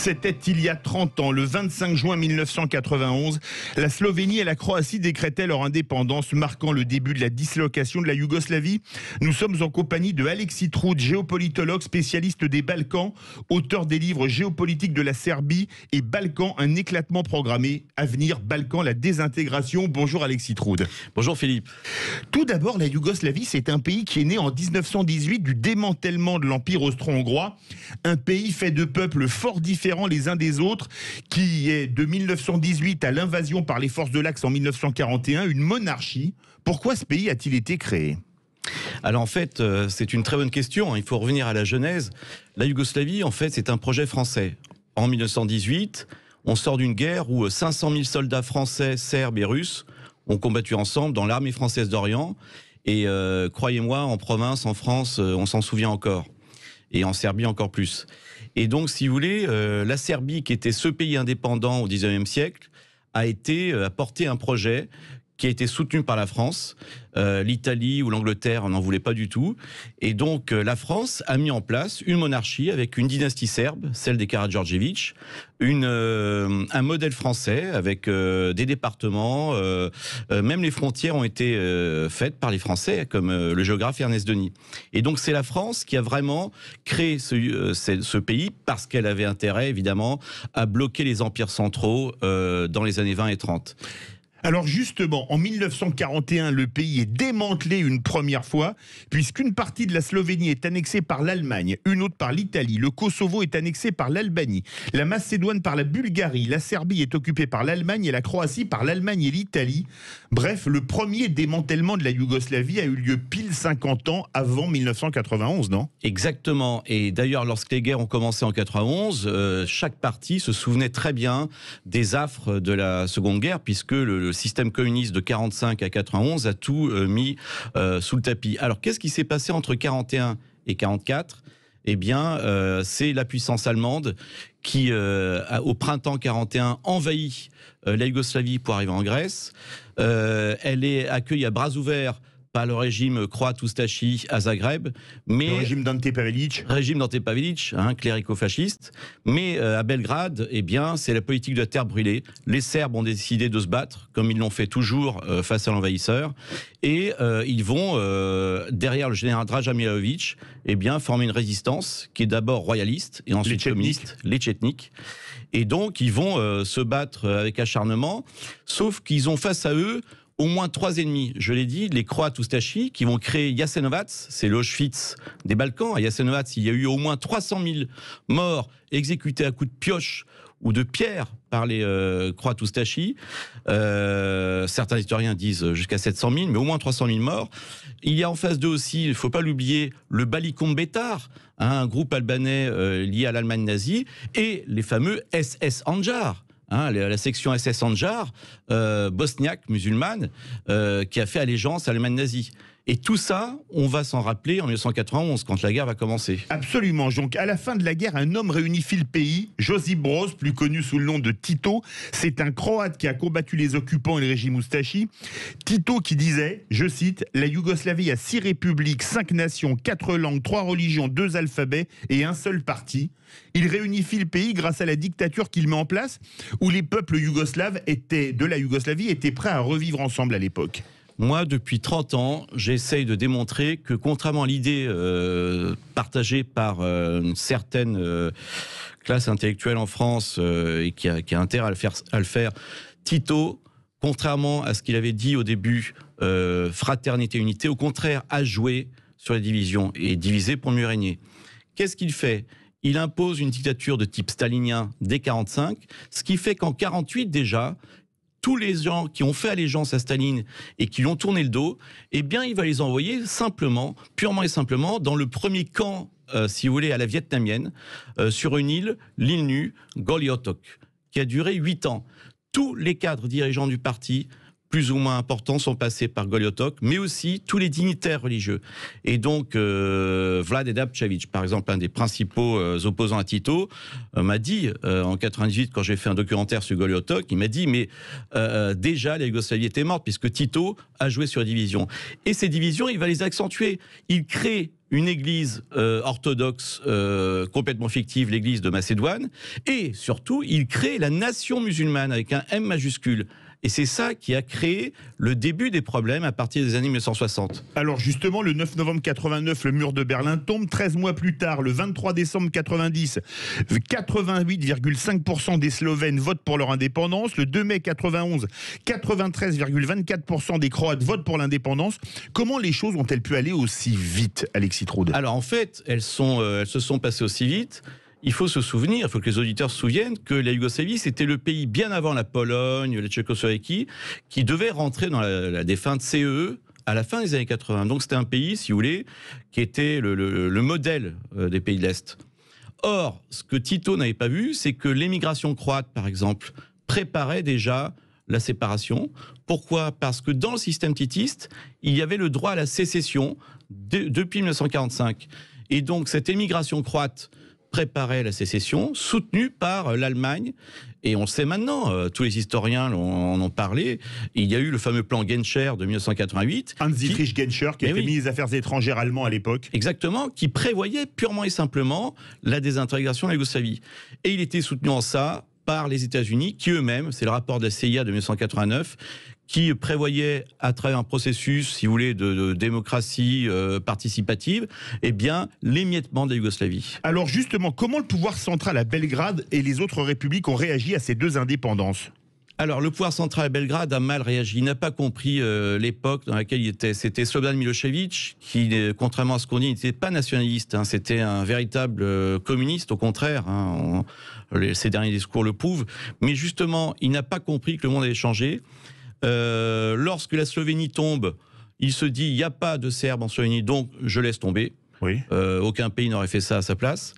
C'était il y a 30 ans, le 25 juin 1991. La Slovénie et la Croatie décrétaient leur indépendance, marquant le début de la dislocation de la Yougoslavie. Nous sommes en compagnie de Alexis Troud, géopolitologue spécialiste des Balkans, auteur des livres Géopolitique de la Serbie et Balkans, un éclatement programmé. Avenir, Balkans, la désintégration. Bonjour Alexis Troud. Bonjour Philippe. Tout d'abord, la Yougoslavie, c'est un pays qui est né en 1918 du démantèlement de l'Empire austro-hongrois. Un pays fait de peuples fort différents les uns des autres, qui est de 1918 à l'invasion par les forces de l'Axe en 1941, une monarchie. Pourquoi ce pays a-t-il été créé ? Alors en fait, c'est une très bonne question. Il faut revenir à la genèse. La Yougoslavie, en fait, c'est un projet français. En 1918, on sort d'une guerre où 500 000 soldats français, serbes et russes ont combattu ensemble dans l'armée française d'Orient. Et croyez-moi, en province, en France, on s'en souvient encore. Et en Serbie encore plus. Et donc, si vous voulez, la Serbie, qui était ce pays indépendant au XIXe siècle, a porté un projet qui a été soutenu par la France. L'Italie ou l'Angleterre n'en voulaient pas du tout. Et donc, la France a mis en place une monarchie avec une dynastie serbe, celle des Karađorđević, un modèle français avec des départements. Même les frontières ont été faites par les Français, comme le géographe Ernest Denis. Et donc, c'est la France qui a vraiment créé ce pays parce qu'elle avait intérêt, évidemment, à bloquer les empires centraux dans les années 20 et 30. Alors justement, en 1941, le pays est démantelé une première fois, puisqu'une partie de la Slovénie est annexée par l'Allemagne, une autre par l'Italie, le Kosovo est annexé par l'Albanie, la Macédoine par la Bulgarie, la Serbie est occupée par l'Allemagne et la Croatie par l'Allemagne et l'Italie. Bref, le premier démantèlement de la Yougoslavie a eu lieu pile 50 ans avant 1991, non ? Exactement. Et d'ailleurs, lorsque les guerres ont commencé en 91, chaque parti se souvenait très bien des affres de la Seconde Guerre, puisque le système communiste de 45 à 91 a tout mis sous le tapis. Alors, qu'est-ce qui s'est passé entre 41 et 44 ? Eh bien, c'est la puissance allemande qui, au printemps 41, envahit la Yougoslavie pour arriver en Grèce. Elle est accueillie à bras ouverts par le régime croate Ustashi à Zagreb, mais le régime d'Ante Pavelić, clérico-fasciste. Mais à Belgrade, eh bien, c'est la politique de la terre brûlée. Les Serbes ont décidé de se battre, comme ils l'ont fait toujours face à l'envahisseur, et ils vont derrière le général Draža Mihailović, eh bien, former une résistance qui est d'abord royaliste et ensuite communiste, les Tchétniks. Et donc, ils vont se battre avec acharnement, sauf qu'ils ont face à eux au moins 3 ennemis. Je l'ai dit, les Croates Ustashi qui vont créer Jasenovac, c'est l'Auschwitz des Balkans. À Jasenovac, il y a eu au moins 300 000 morts exécutés à coups de pioche ou de pierre par les Croates Ustashi. Certains historiens disent jusqu'à 700 000, mais au moins 300 000 morts. Il y a en face d'eux aussi, il ne faut pas l'oublier, le Balikom Betar, un groupe albanais lié à l'Allemagne nazie, et les fameux SS Handjar. La section SS Handjar, bosniaque, musulmane, qui a fait allégeance à l'Allemagne nazie. Et tout ça, on va s'en rappeler en 1991, quand la guerre va commencer. Absolument. Donc, à la fin de la guerre, un homme réunifie le pays. Josip Broz, plus connu sous le nom de Tito. C'est un Croate qui a combattu les occupants et le régime Ustashi. Tito qui disait, je cite, « La Yougoslavie a 6 républiques, 5 nations, 4 langues, 3 religions, 2 alphabets et un seul parti. » Il réunifie le pays grâce à la dictature qu'il met en place, où les peuples yougoslaves de la Yougoslavie étaient prêts à revivre ensemble à l'époque. Moi, depuis 30 ans, j'essaye de démontrer que, contrairement à l'idée partagée par une certaine classe intellectuelle en France et qui a intérêt à le faire, Tito, contrairement à ce qu'il avait dit au début, fraternité, unité, au contraire, a joué sur les divisions et divisé pour mieux régner. Qu'est-ce qu'il fait ? Il impose une dictature de type stalinien dès 1945, ce qui fait qu'en 1948 déjà, tous les gens qui ont fait allégeance à Staline et qui lui ont tourné le dos, eh bien, il va les envoyer simplement, purement et simplement, dans le premier camp, si vous voulez, à la vietnamienne, sur une île, l'île nue, Goliotok, qui a duré 8 ans. Tous les cadres dirigeants du parti, plus ou moins importants, sont passés par Goliotok, mais aussi tous les dignitaires religieux. Et donc, Vlade Dapčević, par exemple, un des principaux opposants à Tito, m'a dit, en 98, quand j'ai fait un documentaire sur Goliotok, il m'a dit, mais déjà, la Yougoslavie était morte, puisque Tito a joué sur les divisions. Et ces divisions, il va les accentuer. Il crée une église orthodoxe complètement fictive, l'église de Macédoine, et surtout, il crée la nation musulmane avec un M majuscule. Et c'est ça qui a créé le début des problèmes à partir des années 1960. Alors justement, le 9 novembre 89, le mur de Berlin tombe. 13 mois plus tard, le 23 décembre 90, 88,5% des Slovènes votent pour leur indépendance. Le 2 mai 91, 93,24% des Croates votent pour l'indépendance. Comment les choses ont-elles pu aller aussi vite, Alexis Trude? Alors en fait, elles se sont passées aussi vite. Il faut se souvenir, il faut que les auditeurs se souviennent que la Yougoslavie, c'était le pays bien avant la Pologne, la Tchécoslovaquie, qui devait rentrer dans la défunte CEE à la fin des années 80. Donc c'était un pays, si vous voulez, qui était le modèle des pays de l'Est. Or, ce que Tito n'avait pas vu, c'est que l'émigration croate, par exemple, préparait déjà la séparation. Pourquoi? Parce que dans le système titiste, il y avait le droit à la sécession depuis 1945. Et donc cette émigration croate préparait la sécession, soutenue par l'Allemagne. Et on le sait maintenant, tous les historiens en ont parlé, il y a eu le fameux plan Genscher de 1988. Hans-Dietrich Genscher, qui était ministre des Affaires étrangères allemand à l'époque. Exactement, qui prévoyait purement et simplement la désintégration de la Yougoslavie. Et il était soutenu en ça par les États-Unis, qui eux-mêmes, c'est le rapport de la CIA de 1989, qui prévoyait, à travers un processus, si vous voulez, de démocratie participative, eh bien, l'émiettement de la Yougoslavie. Alors justement, comment le pouvoir central à Belgrade et les autres républiques ont réagi à ces deux indépendances? Alors, le pouvoir central à Belgrade a mal réagi. Il n'a pas compris l'époque dans laquelle il était. C'était Slobodan Milošević qui, contrairement à ce qu'on dit, n'était pas nationaliste. Hein. C'était un véritable communiste, au contraire. Hein. Ces derniers discours le prouvent. Mais justement, il n'a pas compris que le monde allait changer. Lorsque la Slovénie tombe, il se dit, il n'y a pas de Serbes en Slovénie, donc je laisse tomber. Oui. Aucun pays n'aurait fait ça à sa place.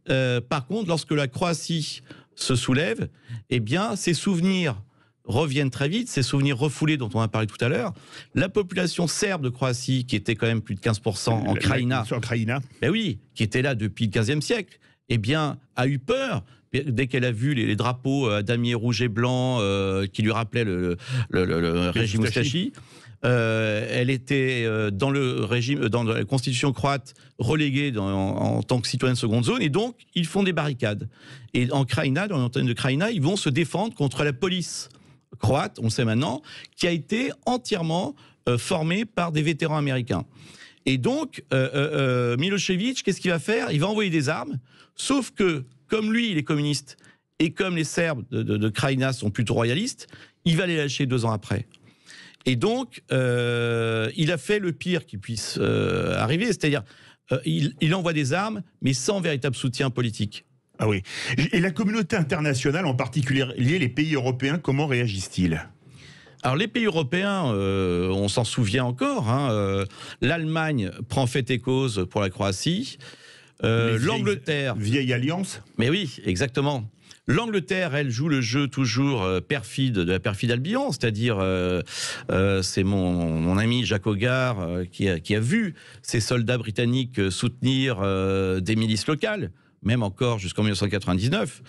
Par contre, lorsque la Croatie se soulève, eh bien, ses souvenirs reviennent très vite, ces souvenirs refoulés dont on a parlé tout à l'heure. La population serbe de Croatie, qui était quand même plus de 15% en Krajina, ben oui, qui était là depuis le XVe siècle, eh bien, a eu peur dès qu'elle a vu les drapeaux damier rouge et blanc qui lui rappelaient le régime Ustashi. Elle était dans le régime, dans la constitution croate, reléguée en tant que citoyenne de seconde zone, et donc ils font des barricades. Et en Krajina, dans l'antenne de Krajina, ils vont se défendre contre la police croate, on le sait maintenant, qui a été entièrement formée par des vétérans américains. Et donc, Milošević, qu'est-ce qu'il va faire? Il va envoyer des armes, sauf que, comme lui, il est communiste, et comme les Serbes de Krajina sont plutôt royalistes, il va les lâcher 2 ans après. Et donc, il a fait le pire qui puisse arriver, c'est-à-dire, il envoie des armes, mais sans véritable soutien politique. Ah oui. Et la communauté internationale, en particulier les pays européens, comment réagissent-ils? Alors les pays européens, on s'en souvient encore, hein, l'Allemagne prend fait et cause pour la Croatie, l'Angleterre... Vieille alliance? Mais oui, exactement. L'Angleterre, elle joue le jeu toujours perfide de la perfide Albion, c'est-à-dire c'est mon ami Jacques Hogarth qui a vu ces soldats britanniques soutenir des milices locales, même encore jusqu'en 1999.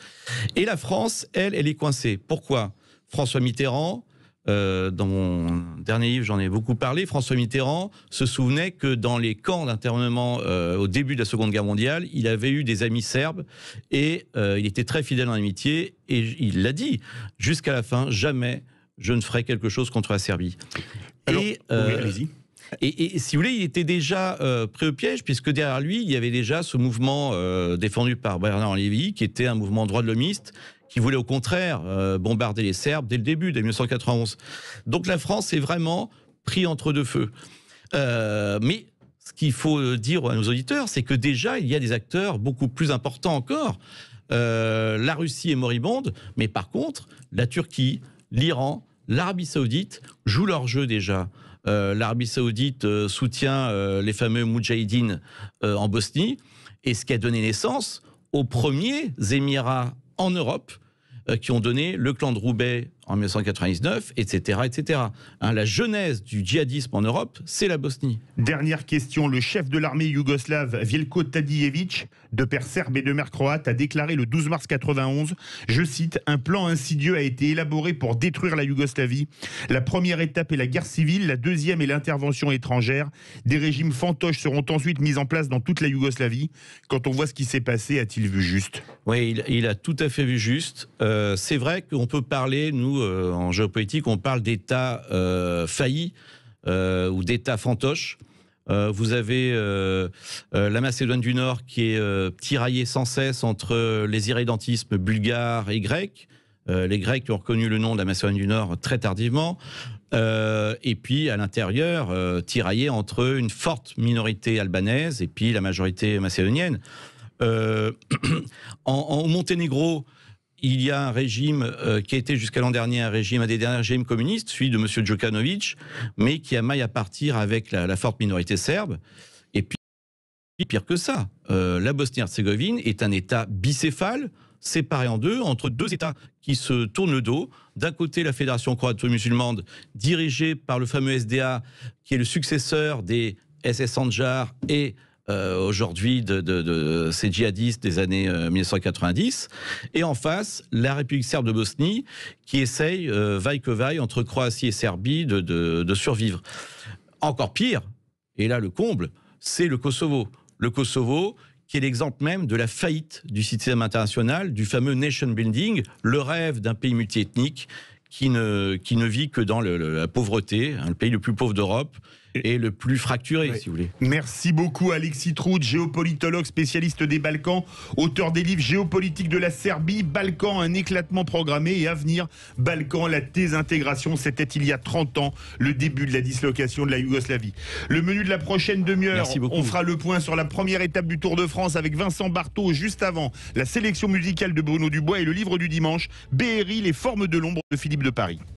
Et la France, elle est coincée. Pourquoi? François Mitterrand, dans mon dernier livre, j'en ai beaucoup parlé, François Mitterrand se souvenait que dans les camps d'internement au début de la Seconde Guerre mondiale, il avait eu des amis serbes et il était très fidèle en amitié et il l'a dit, jusqu'à la fin, jamais je ne ferai quelque chose contre la Serbie. Alors, oui, allez-y. Et si vous voulez, il était déjà pris au piège, puisque derrière lui, il y avait déjà ce mouvement défendu par Bernard Lévy, qui était un mouvement droit de l'homiste, qui voulait au contraire bombarder les Serbes dès le début, dès 1991. Donc la France est vraiment pris entre deux feux. Mais ce qu'il faut dire à nos auditeurs, c'est que déjà, il y a des acteurs beaucoup plus importants encore. La Russie est moribonde, mais par contre, la Turquie, l'Iran, l'Arabie Saoudite jouent leur jeu déjà. L'Arabie Saoudite soutient les fameux Moudjahidines en Bosnie, et ce qui a donné naissance aux premiers Émirats en Europe qui ont donné le clan de Roubaix en 1999, etc. etc. Hein, la genèse du djihadisme en Europe, c'est la Bosnie. Dernière question, le chef de l'armée yougoslave Veljko Tadijević, de père serbe et de mère croate, a déclaré le 12 mars 91, je cite, un plan insidieux a été élaboré pour détruire la Yougoslavie. La première étape est la guerre civile, la deuxième est l'intervention étrangère. Des régimes fantoches seront ensuite mis en place dans toute la Yougoslavie. Quand on voit ce qui s'est passé, a-t-il vu juste? Oui, il a tout à fait vu juste. C'est vrai qu'on peut parler, nous, en géopolitique, on parle d'États faillis ou d'États fantoches. Vous avez la Macédoine du Nord qui est tiraillée sans cesse entre les irrédentismes bulgares et grecs. Les Grecs qui ont reconnu le nom de la Macédoine du Nord très tardivement. Et puis à l'intérieur, tiraillé entre une forte minorité albanaise et puis la majorité macédonienne. Au Monténégro, il y a un régime qui a été jusqu'à l'an dernier un des derniers régimes communistes, celui de M. Djukanovic, mais qui a maille à partir avec la forte minorité serbe. Et puis, pire que ça, la Bosnie-Herzégovine est un État bicéphale, séparé en deux, entre deux États qui se tournent le dos. D'un côté, la Fédération croato-musulmane, dirigée par le fameux SDA, qui est le successeur des SS Handjar et aujourd'hui de ces djihadistes des années 1990. Et en face, la République serbe de Bosnie, qui essaye, vaille que vaille, entre Croatie et Serbie, de survivre. Encore pire, et là le comble, c'est le Kosovo. Le Kosovo, qui est l'exemple même de la faillite du système international, du fameux nation building, le rêve d'un pays multiethnique qui ne vit que dans la pauvreté, le pays le plus pauvre d'Europe et le plus fracturé, si vous voulez. Merci beaucoup Alexis Trout, géopolitologue spécialiste des Balkans, auteur des livres Géopolitique de la Serbie, Balkans, un éclatement programmé et Avenir, Balkans, la désintégration. C'était il y a 30 ans, le début de la dislocation de la Yougoslavie. Le menu de la prochaine demi-heure, on fera le point sur la première étape du Tour de France avec Vincent Barthaud, juste avant la sélection musicale de Bruno Dubois et le livre du dimanche, BRI, les formes de l'ombre de Philippe de Paris.